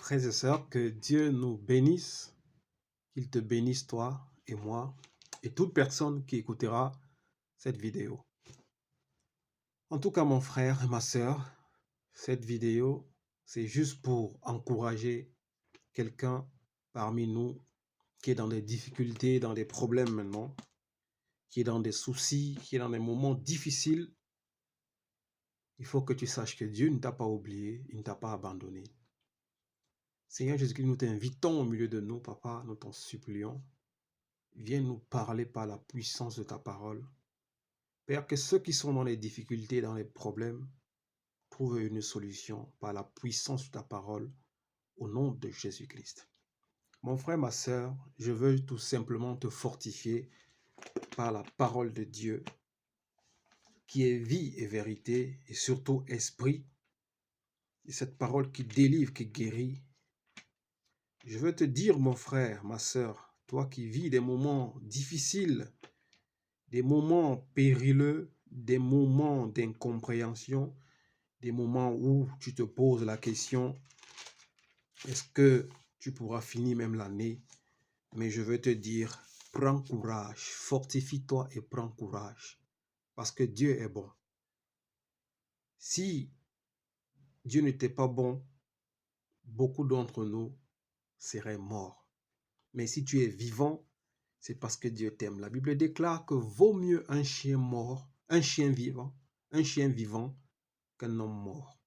Frères et sœurs, que Dieu nous bénisse, qu'il te bénisse toi et moi et toute personne qui écoutera cette vidéo. En tout cas, mon frère et ma sœur, cette vidéo, c'est juste pour encourager quelqu'un parmi nous qui est dans des difficultés, dans des problèmes maintenant, qui est dans des soucis, qui est dans des moments difficiles. Il faut que tu saches que Dieu ne t'a pas oublié, il ne t'a pas abandonné. Seigneur Jésus-Christ, nous t'invitons au milieu de nous, Papa, nous t'en supplions. Viens nous parler par la puissance de ta parole. Père, que ceux qui sont dans les difficultés, dans les problèmes, trouvent une solution par la puissance de ta parole, au nom de Jésus-Christ. Mon frère, ma sœur, je veux tout simplement te fortifier par la parole de Dieu, qui est vie et vérité, et surtout esprit, et cette parole qui délivre, qui guérit. Je veux te dire, mon frère, ma sœur, toi qui vis des moments difficiles, des moments périlleux, des moments d'incompréhension, des moments où tu te poses la question, est-ce que tu pourras finir même l'année? Mais je veux te dire, prends courage, fortifie-toi et prends courage, parce que Dieu est bon. Si Dieu n'était pas bon, beaucoup d'entre nous seraient morts. Mais si tu es vivant, c'est parce que Dieu t'aime. La Bible déclare que vaut mieux un chien mort, un chien vivant qu'un homme mort.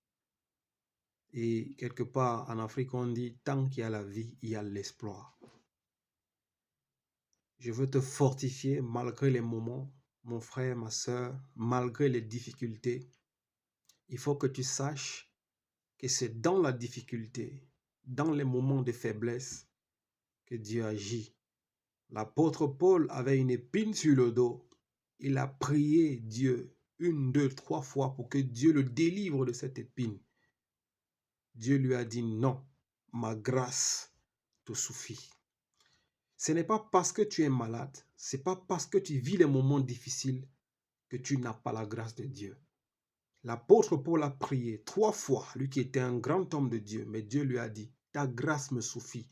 Et quelque part en Afrique, on dit, tant qu'il y a la vie, il y a l'espoir. Je veux te fortifier malgré les moments, mon frère, ma soeur, malgré les difficultés. Il faut que tu saches que c'est dans la difficulté, dans les moments de faiblesse, que Dieu agit. L'apôtre Paul avait une épine sur le dos. Il a prié Dieu 1, 2, 3 fois pour que Dieu le délivre de cette épine. Dieu lui a dit non, ma grâce te suffit. Ce n'est pas parce que tu es malade, ce n'est pas parce que tu vis les moments difficiles que tu n'as pas la grâce de Dieu. L'apôtre Paul a prié 3 fois, lui qui était un grand homme de Dieu, mais Dieu lui a dit, ta grâce me suffit,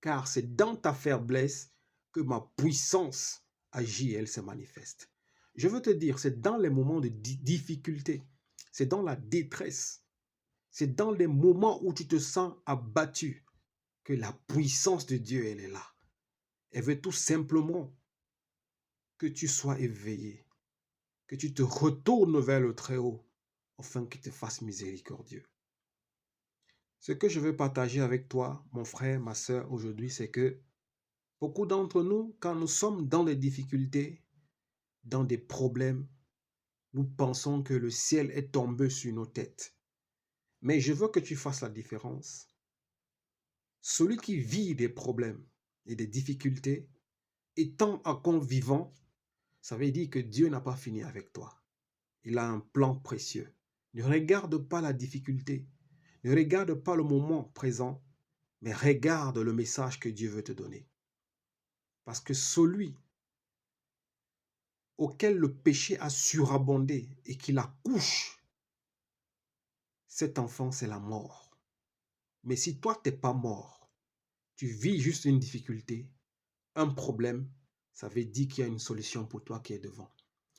car c'est dans ta faiblesse que ma puissance agit et elle se manifeste. Je veux te dire, c'est dans les moments de difficulté, c'est dans la détresse, c'est dans les moments où tu te sens abattu que la puissance de Dieu, elle est là. Elle veut tout simplement que tu sois éveillé, que tu te retournes vers le Très-Haut, afin qu'il te fasse miséricordieux. Ce que je veux partager avec toi, mon frère, ma soeur, aujourd'hui, c'est que beaucoup d'entre nous, quand nous sommes dans des difficultés, dans des problèmes, nous pensons que le ciel est tombé sur nos têtes. Mais je veux que tu fasses la différence. Celui qui vit des problèmes et des difficultés, étant encore vivant, ça veut dire que Dieu n'a pas fini avec toi. Il a un plan précieux. Ne regarde pas la difficulté. Ne regarde pas le moment présent, mais regarde le message que Dieu veut te donner. Parce que celui auquel le péché a surabondé et qui l'accouche, cet enfant, c'est la mort. Mais si toi, tu n'es pas mort, tu vis juste une difficulté, un problème, ça veut dire qu'il y a une solution pour toi qui est devant.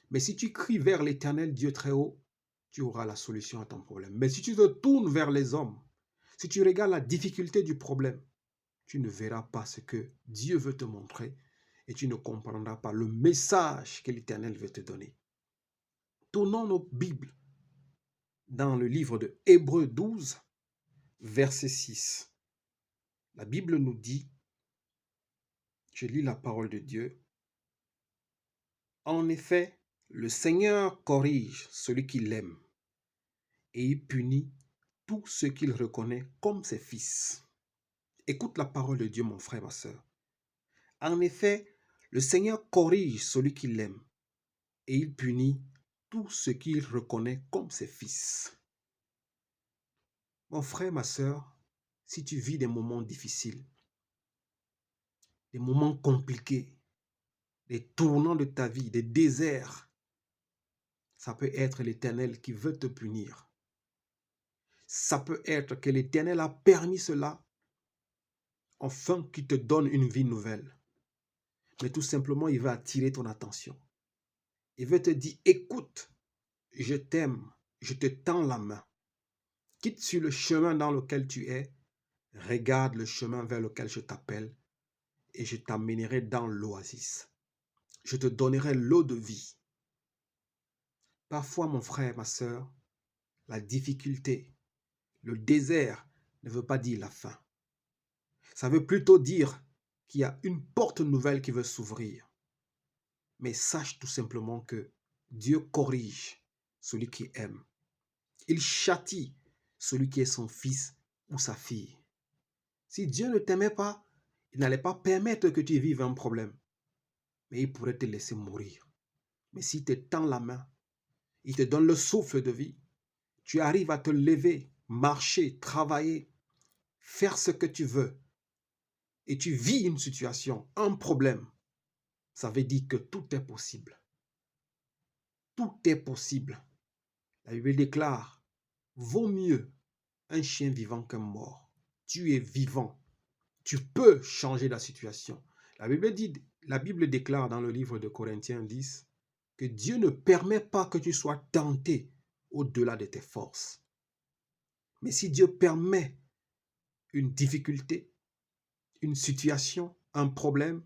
Mais si tu cries vers l'Éternel, Dieu très haut, tu auras la solution à ton problème. Mais si tu te tournes vers les hommes, si tu regardes la difficulté du problème, tu ne verras pas ce que Dieu veut te montrer et tu ne comprendras pas le message que l'Éternel veut te donner. Tournons nos Bibles dans le livre de Hébreux 12, verset 6. La Bible nous dit, je lis la parole de Dieu, en effet, le Seigneur corrige celui qui l'aime et il punit tout ce qu'il reconnaît comme ses fils. Écoute la parole de Dieu, mon frère, ma soeur. En effet, le Seigneur corrige celui qui l'aime et il punit tout ce qu'il reconnaît comme ses fils. Mon frère, ma soeur, si tu vis des moments difficiles, des moments compliqués, des tournants de ta vie, des déserts, ça peut être l'Éternel qui veut te punir. Ça peut être que l'Éternel a permis cela afin qu'il te donne une vie nouvelle. Mais tout simplement, il va attirer ton attention. Il veut te dire, écoute, je t'aime, je te tends la main. Quitte sur le chemin dans lequel tu es, regarde le chemin vers lequel je t'appelle et je t'amènerai dans l'oasis. Je te donnerai l'eau de vie. Parfois, mon frère, ma sœur, la difficulté, le désert ne veut pas dire la fin. Ça veut plutôt dire qu'il y a une porte nouvelle qui veut s'ouvrir. Mais sache tout simplement que Dieu corrige celui qui aime. Il châtie celui qui est son fils ou sa fille. Si Dieu ne t'aimait pas, il n'allait pas permettre que tu vives un problème. Mais il pourrait te laisser mourir. Mais s'il te tend la main, il te donne le souffle de vie, tu arrives à te lever, marcher, travailler, faire ce que tu veux, et tu vis une situation, un problème, ça veut dire que tout est possible. Tout est possible. La Bible déclare, vaut mieux un chien vivant qu'un mort. Tu es vivant. Tu peux changer la situation. La Bible déclare dans le livre de Corinthiens 10 que Dieu ne permet pas que tu sois tenté au-delà de tes forces. Mais si Dieu permet une difficulté, une situation, un problème,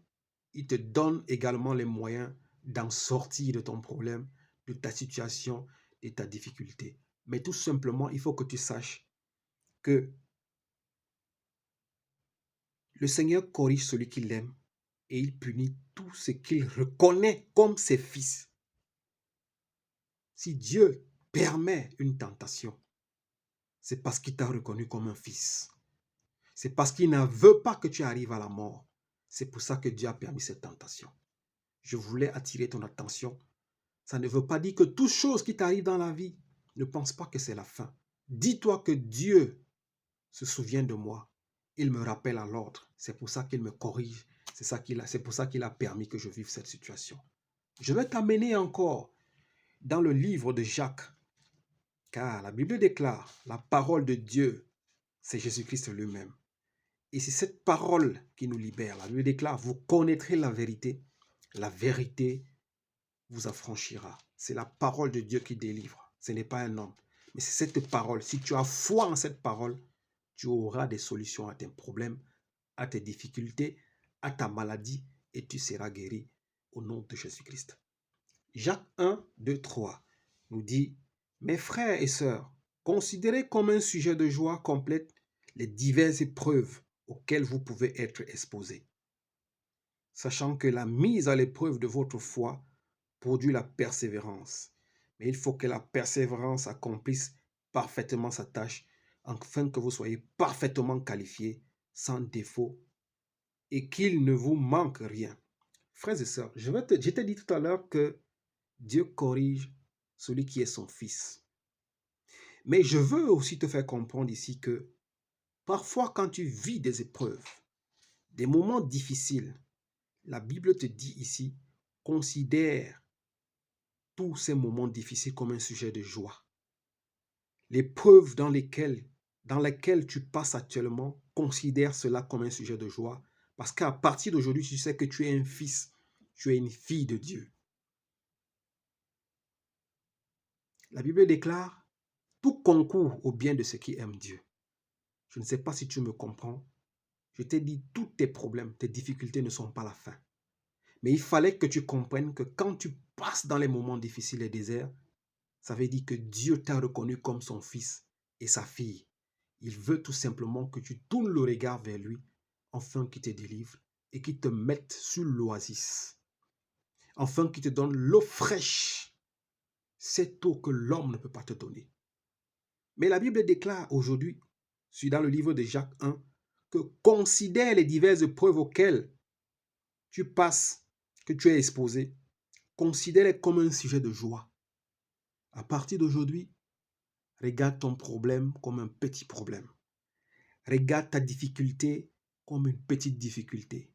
il te donne également les moyens d'en sortir de ton problème, de ta situation, de ta difficulté. Mais tout simplement, il faut que tu saches que le Seigneur corrige celui qui l'aime et il punit tout ce qu'il reconnaît comme ses fils. Si Dieu permet une tentation, c'est parce qu'il t'a reconnu comme un fils. C'est parce qu'il ne veut pas que tu arrives à la mort. C'est pour ça que Dieu a permis cette tentation. Je voulais attirer ton attention. Ça ne veut pas dire que toute chose qui t'arrive dans la vie, ne pense pas que c'est la fin. Dis-toi que Dieu se souvient de moi. Il me rappelle à l'ordre. C'est pour ça qu'il me corrige. C'est pour ça qu'il a permis que je vive cette situation. Je vais t'amener encore dans le livre de Jacques. Car la Bible déclare, la parole de Dieu, c'est Jésus-Christ lui-même. Et c'est cette parole qui nous libère. La Bible déclare, vous connaîtrez la vérité vous affranchira. C'est la parole de Dieu qui délivre. Ce n'est pas un homme. Mais c'est cette parole. Si tu as foi en cette parole, tu auras des solutions à tes problèmes, à tes difficultés, à ta maladie, et tu seras guéri au nom de Jésus-Christ. Jacques 1, 2, 3 nous dit, mes frères et sœurs, considérez comme un sujet de joie complète les diverses épreuves auxquelles vous pouvez être exposés, sachant que la mise à l'épreuve de votre foi produit la persévérance. Mais il faut que la persévérance accomplisse parfaitement sa tâche, afin que vous soyez parfaitement qualifiés, sans défaut, et qu'il ne vous manque rien. Frères et sœurs, je t'ai dit tout à l'heure que Dieu corrige celui qui est son fils. Mais je veux aussi te faire comprendre ici que parfois quand tu vis des épreuves, des moments difficiles, la Bible te dit ici, considère tous ces moments difficiles comme un sujet de joie. L'épreuve dans laquelle tu passes actuellement, considère cela comme un sujet de joie. Parce qu'à partir d'aujourd'hui, tu sais que tu es un fils, tu es une fille de Dieu. La Bible déclare, tout concourt au bien de ceux qui aiment Dieu. Je ne sais pas si tu me comprends. Je t'ai dit, tous tes problèmes, tes difficultés ne sont pas la fin. Mais il fallait que tu comprennes que quand tu passes dans les moments difficiles et déserts, ça veut dire que Dieu t'a reconnu comme son fils et sa fille. Il veut tout simplement que tu tournes le regard vers lui, afin qu'il te délivre et qu'il te mette sur l'oasis, afin qu'il te donne l'eau fraîche, cette eau que l'homme ne peut pas te donner. Mais la Bible déclare aujourd'hui, dans le livre de Jacques 1, que considère les diverses épreuves auxquelles tu passes, que tu es exposé, considère-les comme un sujet de joie. À partir d'aujourd'hui, regarde ton problème comme un petit problème. Regarde ta difficulté comme une petite difficulté.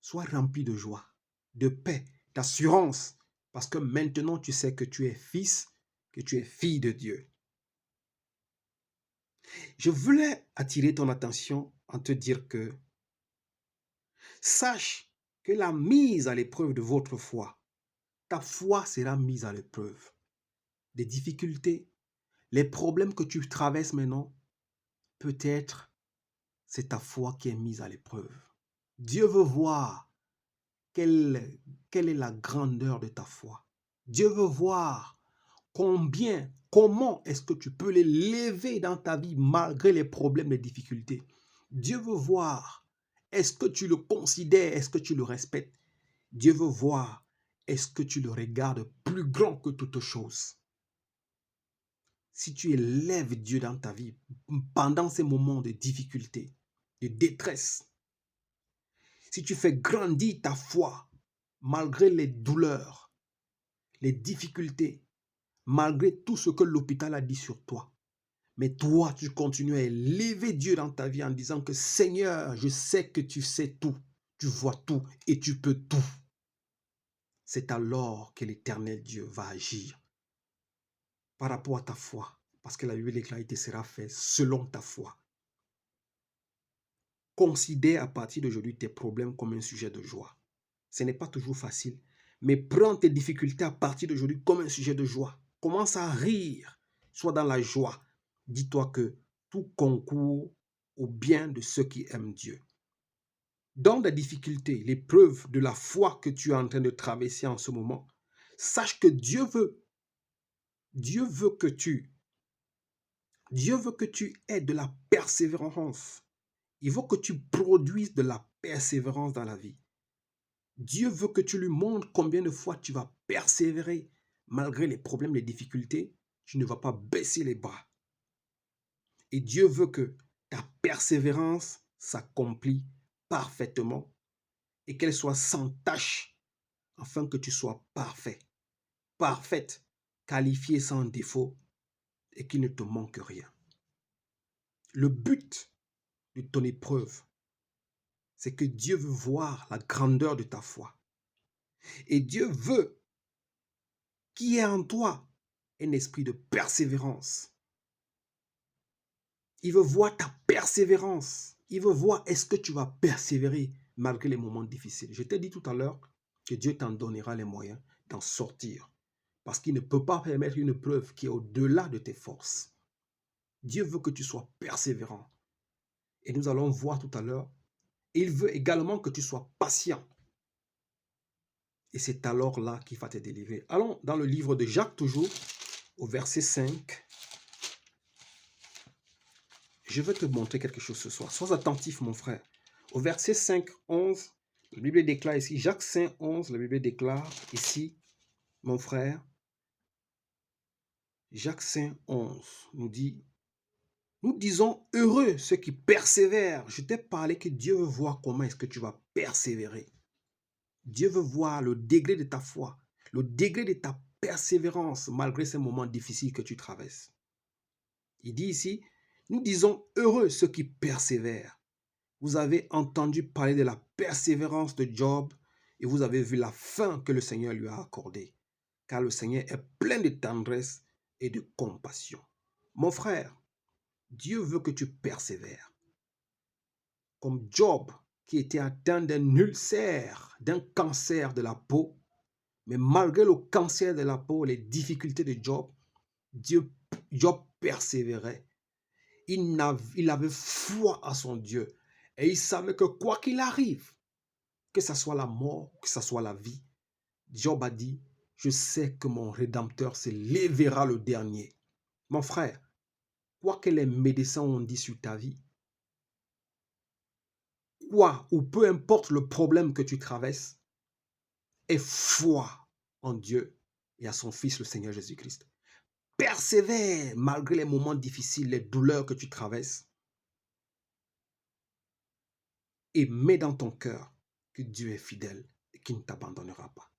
Sois rempli de joie, de paix, d'assurance, parce que maintenant tu sais que tu es fils, que tu es fille de Dieu. Je voulais attirer ton attention en te dire que Sache que la mise à l'épreuve de votre foi, ta foi sera mise à l'épreuve. Des difficultés, les problèmes que tu traverses maintenant, peut-être c'est ta foi qui est mise à l'épreuve. Dieu veut voir quelle est la grandeur de ta foi. Dieu veut voir comment est-ce que tu peux l'élever dans ta vie malgré les problèmes, les difficultés. Dieu veut voir, est-ce que tu le considères, est-ce que tu le respectes. Dieu veut voir, est-ce que tu le regardes plus grand que toute chose. Si tu élèves Dieu dans ta vie pendant ces moments de difficulté, de détresse, si tu fais grandir ta foi malgré les douleurs, les difficultés, malgré tout ce que l'hôpital a dit sur toi, mais toi, tu continues à élever Dieu dans ta vie en disant que Seigneur, je sais que tu sais tout, tu vois tout et tu peux tout. C'est alors que l'Éternel Dieu va agir par rapport à ta foi, parce que la Bible déclare qu'il te sera fait selon ta foi. Considère à partir d'aujourd'hui tes problèmes comme un sujet de joie. Ce n'est pas toujours facile, mais prends tes difficultés à partir d'aujourd'hui comme un sujet de joie. Commence à rire, sois dans la joie. Dis-toi que tout concourt au bien de ceux qui aiment Dieu. Dans la difficulté, l'épreuve de la foi que tu es en train de traverser en ce moment, sache que Dieu veut que tu aies de la persévérance. Il veut que tu produises de la persévérance dans la vie. Dieu veut que tu lui montres combien de fois tu vas persévérer malgré les problèmes, les difficultés. Tu ne vas pas baisser les bras. Et Dieu veut que ta persévérance s'accomplisse parfaitement et qu'elle soit sans tache afin que tu sois parfait, parfaite, qualifiée sans défaut et qu'il ne te manque rien. Le but de ton épreuve, c'est que Dieu veut voir la grandeur de ta foi. Et Dieu veut qu'il y ait en toi un esprit de persévérance. Il veut voir ta persévérance. Il veut voir est-ce que tu vas persévérer malgré les moments difficiles. Je t'ai dit tout à l'heure que Dieu t'en donnera les moyens d'en sortir. Parce qu'il ne peut pas permettre une preuve qui est au-delà de tes forces. Dieu veut que tu sois persévérant. Et nous allons voir tout à l'heure. Il veut également que tu sois patient. Et c'est alors là qu'il va te délivrer. Allons dans le livre de Jacques toujours, au verset 5. Je vais te montrer quelque chose ce soir. Sois attentif, mon frère. Au verset 5, 11, la Bible déclare ici, Jacques 5, 11, la Bible déclare ici, mon frère, Jacques 5, 11 nous dit, nous disons heureux ceux qui persévèrent. Je t'ai parlé que Dieu veut voir comment est-ce que tu vas persévérer. Dieu veut voir le degré de ta foi, le degré de ta persévérance malgré ces moments difficiles que tu traverses. Il dit ici, nous disons heureux ceux qui persévèrent. Vous avez entendu parler de la persévérance de Job et vous avez vu la fin que le Seigneur lui a accordée. Car le Seigneur est plein de tendresse et de compassion. Mon frère, Dieu veut que tu persévères. Comme Job qui était atteint d'un ulcère, d'un cancer de la peau, mais malgré le cancer de la peau, les difficultés de Job, Job persévérait. Il avait foi à son Dieu. Et il savait que quoi qu'il arrive, que ce soit la mort, que ce soit la vie, Job a dit, je sais que mon Rédempteur se lèvera le dernier. Mon frère, quoi que les médecins ont dit sur ta vie, quoi ou peu importe le problème que tu traverses, aie foi en Dieu et à son Fils, le Seigneur Jésus-Christ. Persévère malgré les moments difficiles, les douleurs que tu traverses. Et mets dans ton cœur que Dieu est fidèle et qu'il ne t'abandonnera pas.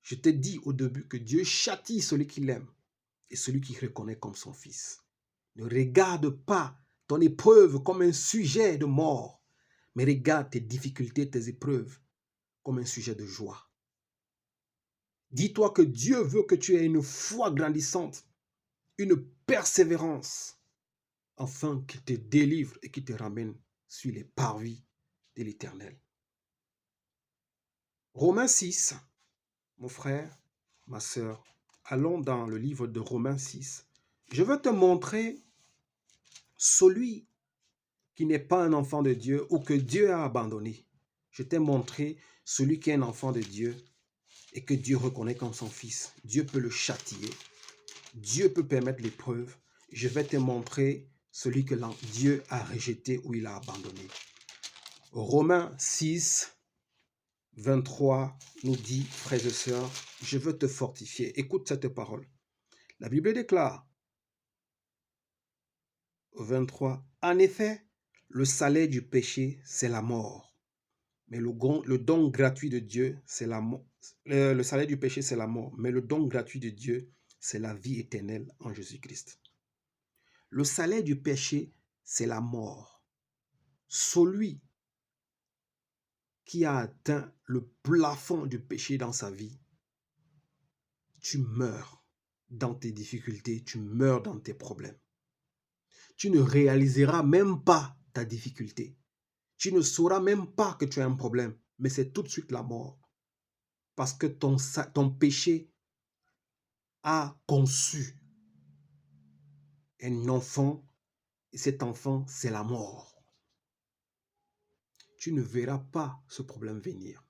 Je t'ai dit au début que Dieu châtie celui qui l'aime et celui qui reconnaît comme son fils. Ne regarde pas ton épreuve comme un sujet de mort, mais regarde tes difficultés, tes épreuves comme un sujet de joie. Dis-toi que Dieu veut que tu aies une foi grandissante, une persévérance, afin qu'il te délivre et qu'il te ramène sur les parvis de l'Éternel. Romains 6, mon frère, ma sœur, allons dans le livre de Romains 6. Je veux te montrer celui qui n'est pas un enfant de Dieu ou que Dieu a abandonné. Je t'ai montré celui qui est un enfant de Dieu et que Dieu reconnaît comme son fils. Dieu peut le châtier. Dieu peut permettre l'épreuve. Je vais te montrer celui que Dieu a rejeté ou il a abandonné. Romains 6, 23 nous dit, frères et sœurs, je veux te fortifier. Écoute cette parole. La Bible déclare, au 23, en effet, le salaire du péché, c'est la mort. Mais le don gratuit de Dieu, c'est la mort. Le salaire du péché, c'est la mort. Mais le don gratuit de Dieu, c'est la vie éternelle en Jésus-Christ. Le salaire du péché, c'est la mort. Celui qui a atteint le plafond du péché dans sa vie, tu meurs dans tes difficultés, tu meurs dans tes problèmes. Tu ne réaliseras même pas ta difficulté. Tu ne sauras même pas que tu as un problème, mais c'est tout de suite la mort. Parce que ton péché a conçu un enfant, et cet enfant, c'est la mort. Tu ne verras pas ce problème venir.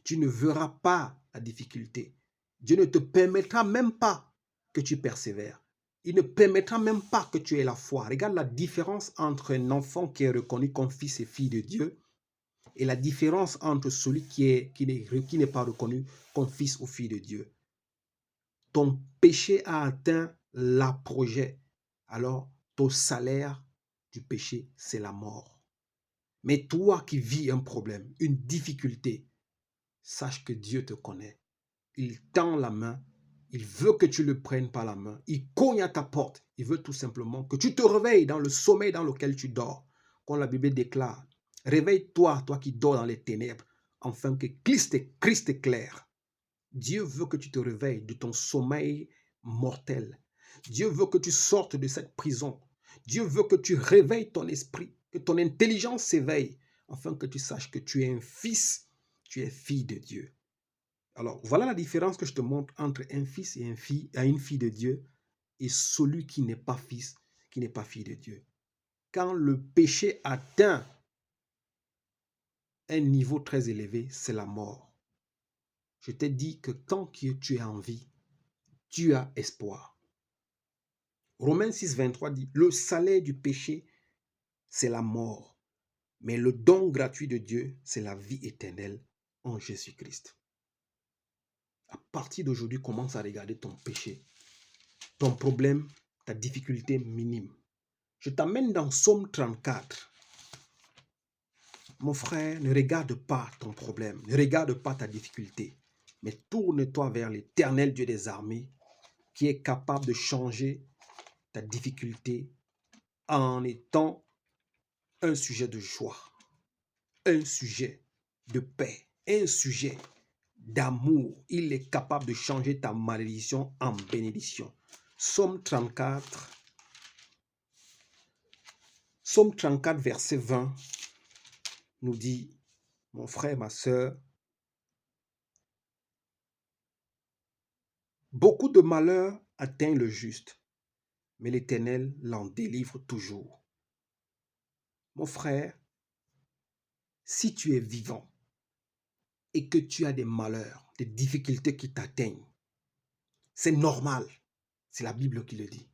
Tu ne verras pas la difficulté. Dieu ne te permettra même pas que tu persévères. Il ne permettra même pas que tu aies la foi. Regarde la différence entre un enfant qui est reconnu comme fils et fille de Dieu et la différence entre celui qui n'est pas reconnu comme fils ou fille de Dieu. Ton péché a atteint l'apogée. Alors, ton salaire du péché, c'est la mort. Mais toi qui vis un problème, une difficulté, sache que Dieu te connaît. Il tend la main. Il veut que tu le prennes par la main. Il cogne à ta porte. Il veut tout simplement que tu te réveilles dans le sommeil dans lequel tu dors. Comme la Bible déclare, réveille-toi, toi qui dors dans les ténèbres, afin que Christ éclaire. Dieu veut que tu te réveilles de ton sommeil mortel. Dieu veut que tu sortes de cette prison. Dieu veut que tu réveilles ton esprit, que ton intelligence s'éveille, afin que tu saches que tu es un fils, tu es fille de Dieu. Alors, voilà la différence que je te montre entre un fils et une fille de Dieu et celui qui n'est pas fils, qui n'est pas fille de Dieu. Quand le péché atteint un niveau très élevé, c'est la mort. Je t'ai dit que tant que tu es en vie, tu as espoir. Romains 6, 23 dit, le salaire du péché, c'est la mort. Mais le don gratuit de Dieu, c'est la vie éternelle en Jésus-Christ. À partir d'aujourd'hui, commence à regarder ton péché, ton problème, ta difficulté minime. Je t'amène dans Psaume 34. Mon frère, ne regarde pas ton problème, ne regarde pas ta difficulté, mais tourne-toi vers l'Éternel Dieu des armées, qui est capable de changer ta difficulté en étant un sujet de joie, un sujet de paix, un sujet d'amour. Il est capable de changer ta malédiction en bénédiction. Psaume 34, verset 20 nous dit, mon frère, ma sœur, beaucoup de malheurs atteignent le juste, mais l'Éternel l'en délivre toujours. Mon frère, si tu es vivant et que tu as des malheurs, des difficultés qui t'atteignent, c'est normal. C'est la Bible qui le dit.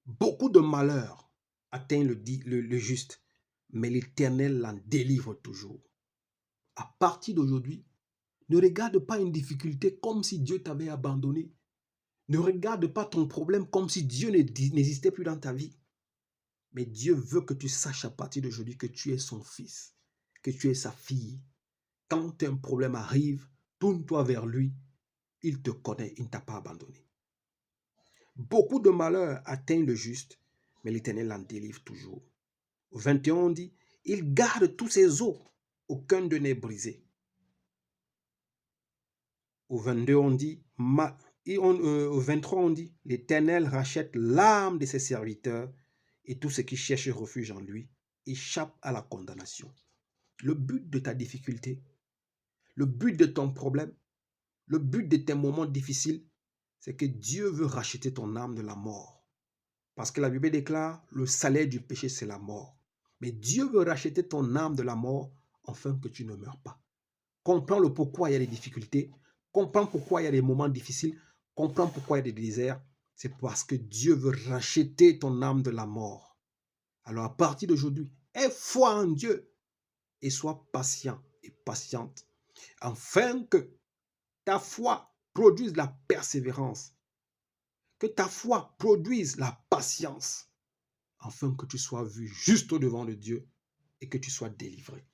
Beaucoup de malheurs atteignent le juste, mais l'Éternel l'en délivre toujours. À partir d'aujourd'hui, ne regarde pas une difficulté comme si Dieu t'avait abandonné. Ne regarde pas ton problème comme si Dieu n'existait plus dans ta vie. Mais Dieu veut que tu saches à partir d'aujourd'hui que tu es son fils, que tu es sa fille. Quand un problème arrive, tourne-toi vers lui. Il te connaît, il ne t'a pas abandonné. Beaucoup de malheurs atteignent le juste, mais l'Éternel en délivre toujours. Au 21, on dit, il garde tous ses os, aucun de n'est brisé. Au 22, on dit, au 23, on dit, l'Éternel rachète l'âme de ses serviteurs et tous ceux qui cherchent refuge en lui échappent à la condamnation. Le but de ta difficulté, le but de ton problème, le but de tes moments difficiles, c'est que Dieu veut racheter ton âme de la mort. Parce que la Bible déclare, le salaire du péché, c'est la mort. Mais Dieu veut racheter ton âme de la mort afin que tu ne meurs pas. Comprends le pourquoi il y a des difficultés, comprends pourquoi il y a des moments difficiles, comprends pourquoi il y a des déserts. C'est parce que Dieu veut racheter ton âme de la mort. Alors à partir d'aujourd'hui, aie foi en Dieu et sois patient et patiente, afin que ta foi produise la persévérance, que ta foi produise la patience, afin que tu sois vu juste au-devant de Dieu et que tu sois délivré.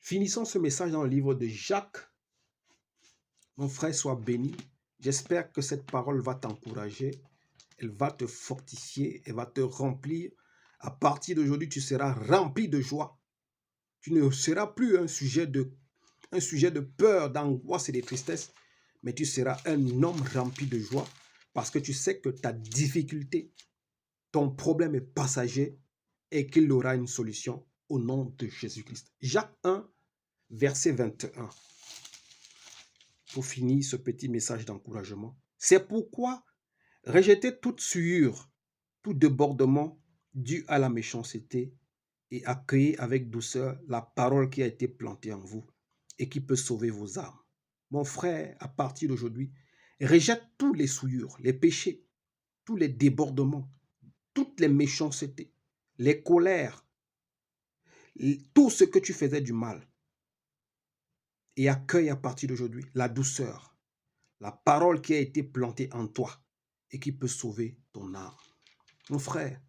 Finissons ce message dans le livre de Jacques. Mon frère, sois béni. J'espère que cette parole va t'encourager, elle va te fortifier, elle va te remplir. À partir d'aujourd'hui, tu seras rempli de joie. Tu ne seras plus un sujet de peur, d'angoisse et de tristesse, mais tu seras un homme rempli de joie parce que tu sais que ta difficulté, ton problème est passager et qu'il aura une solution au nom de Jésus-Christ. Jacques 1, verset 21. Pour finir ce petit message d'encouragement. C'est pourquoi rejetez toute souillure, tout débordement dû à la méchanceté et accueillez avec douceur la parole qui a été plantée en vous et qui peut sauver vos âmes. Mon frère, à partir d'aujourd'hui, rejette tous les souillures, les péchés, tous les débordements, toutes les méchancetés, les colères, tout ce que tu faisais du mal. Et accueille à partir d'aujourd'hui la douceur, la parole qui a été plantée en toi et qui peut sauver ton âme. Mon frère,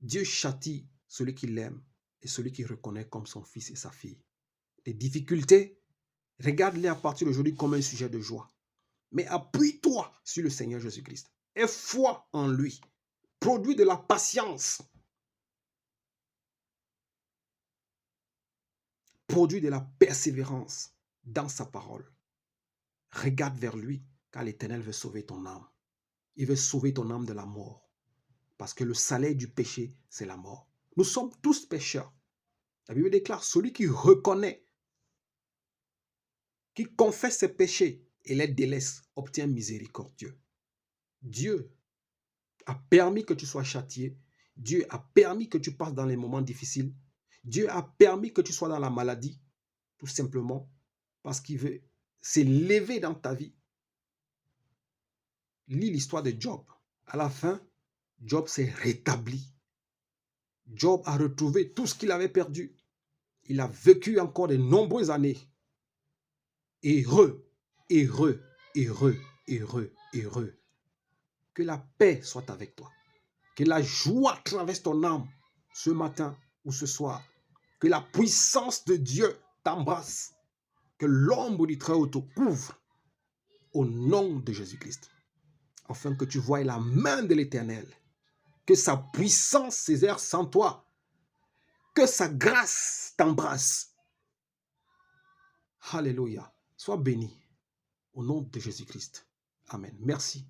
Dieu châtie celui qui l'aime et celui qui reconnaît comme son fils et sa fille. Les difficultés, regarde-les à partir d'aujourd'hui comme un sujet de joie. Mais appuie-toi sur le Seigneur Jésus-Christ. Aie foi en lui. Produis de la patience. Produis de la persévérance dans sa parole. Regarde vers lui, car l'Éternel veut sauver ton âme. Il veut sauver ton âme de la mort. Parce que le salaire du péché, c'est la mort. Nous sommes tous pécheurs. La Bible déclare, celui qui reconnaît, qui confesse ses péchés et les délaisse, obtient miséricordieux. Dieu a permis que tu sois châtié. Dieu a permis que tu passes dans les moments difficiles. Dieu a permis que tu sois dans la maladie, tout simplement parce qu'il veut s'élever dans ta vie. Lis l'histoire de Job. À la fin, Job s'est rétabli. Job a retrouvé tout ce qu'il avait perdu. Il a vécu encore de nombreuses années. Heureux, heureux, heureux, heureux, heureux. Que la paix soit avec toi. Que la joie traverse ton âme ce matin ou ce soir. Que la puissance de Dieu t'embrasse. Que l'ombre du Très-Haut te couvre au nom de Jésus-Christ. Afin que tu voies la main de l'Éternel. Que sa puissance s'exerce en toi. Que sa grâce t'embrasse. Alléluia. Sois béni au nom de Jésus-Christ. Amen. Merci.